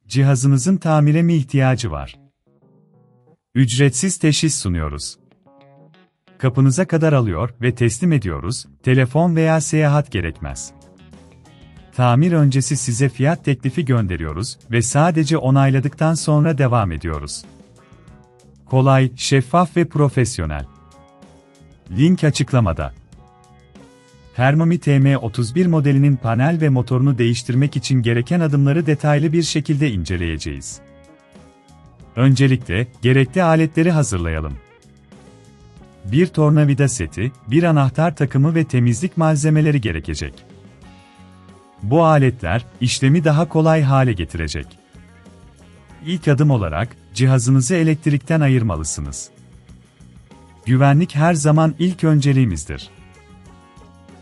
Cihazınızın tamire mi ihtiyacı var? Ücretsiz teşhis sunuyoruz. Kapınıza kadar alıyor ve teslim ediyoruz, telefon veya seyahat gerekmez. Tamir öncesi size fiyat teklifi gönderiyoruz ve sadece onayladıktan sonra devam ediyoruz. Kolay, şeffaf ve profesyonel. Link açıklamada. Thermomix TM31 modelinin panel ve motorunu değiştirmek için gereken adımları detaylı bir şekilde inceleyeceğiz. Öncelikle, gerekli aletleri hazırlayalım. Bir tornavida seti, bir anahtar takımı ve temizlik malzemeleri gerekecek. Bu aletler, işlemi daha kolay hale getirecek. İlk adım olarak, cihazınızı elektrikten ayırmalısınız. Güvenlik her zaman ilk önceliğimizdir.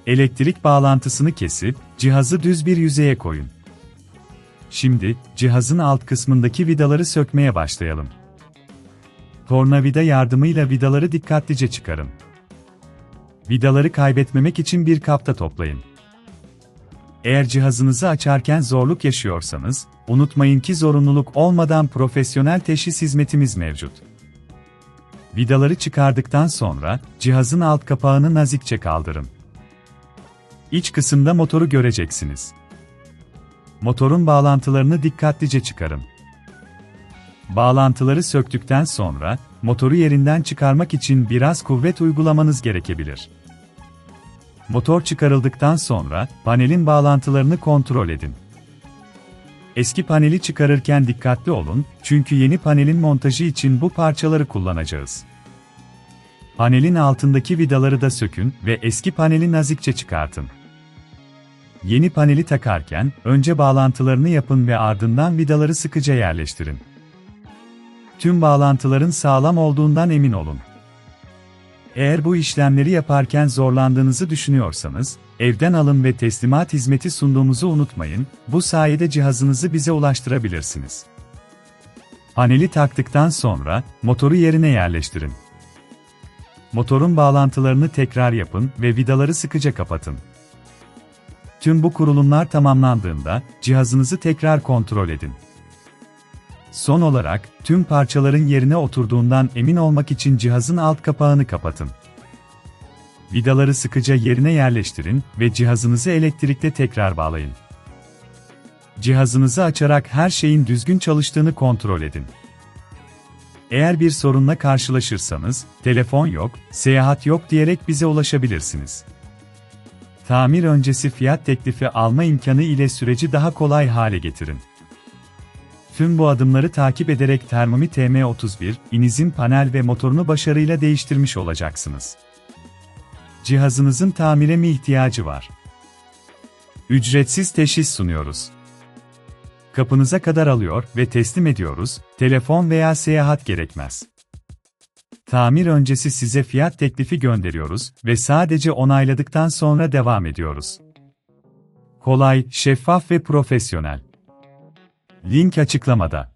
Elektrik bağlantısını kesip, cihazı düz bir yüzeye koyun. Şimdi, cihazın alt kısmındaki vidaları sökmeye başlayalım. Tornavida yardımıyla vidaları dikkatlice çıkarın. Vidaları kaybetmemek için bir kapta toplayın. Eğer cihazınızı açarken zorluk yaşıyorsanız, unutmayın ki zorunluluk olmadan profesyonel teşhis hizmetimiz mevcut. Vidaları çıkardıktan sonra, cihazın alt kapağını nazikçe kaldırın. İç kısımda motoru göreceksiniz. Motorun bağlantılarını dikkatlice çıkarın. Bağlantıları söktükten sonra, motoru yerinden çıkarmak için biraz kuvvet uygulamanız gerekebilir. Motor çıkarıldıktan sonra, panelin bağlantılarını kontrol edin. Eski paneli çıkarırken dikkatli olun, çünkü yeni panelin montajı için bu parçaları kullanacağız. Panelin altındaki vidaları da sökün ve eski paneli nazikçe çıkartın. Yeni paneli takarken, önce bağlantılarını yapın ve ardından vidaları sıkıca yerleştirin. Tüm bağlantıların sağlam olduğundan emin olun. Eğer bu işlemleri yaparken zorlandığınızı düşünüyorsanız, evden alım ve teslimat hizmeti sunduğumuzu unutmayın, bu sayede cihazınızı bize ulaştırabilirsiniz. Paneli taktıktan sonra, motoru yerine yerleştirin. Motorun bağlantılarını tekrar yapın ve vidaları sıkıca kapatın. Tüm bu kurulumlar tamamlandığında, cihazınızı tekrar kontrol edin. Son olarak, tüm parçaların yerine oturduğundan emin olmak için cihazın alt kapağını kapatın. Vidaları sıkıca yerine yerleştirin ve cihazınızı elektrikle tekrar bağlayın. Cihazınızı açarak her şeyin düzgün çalıştığını kontrol edin. Eğer bir sorunla karşılaşırsanız, telefon yok, seyahat yok diyerek bize ulaşabilirsiniz. Tamir öncesi fiyat teklifi alma imkanı ile süreci daha kolay hale getirin. Tüm bu adımları takip ederek Thermomix TM31'inizin panel ve motorunu başarıyla değiştirmiş olacaksınız. Cihazınızın tamire mi ihtiyacı var? Ücretsiz teşhis sunuyoruz. Kapınıza kadar alıyor ve teslim ediyoruz, telefon veya seyahat gerekmez. Tamir öncesi size fiyat teklifi gönderiyoruz ve sadece onayladıktan sonra devam ediyoruz. Kolay, şeffaf ve profesyonel. Link açıklamada.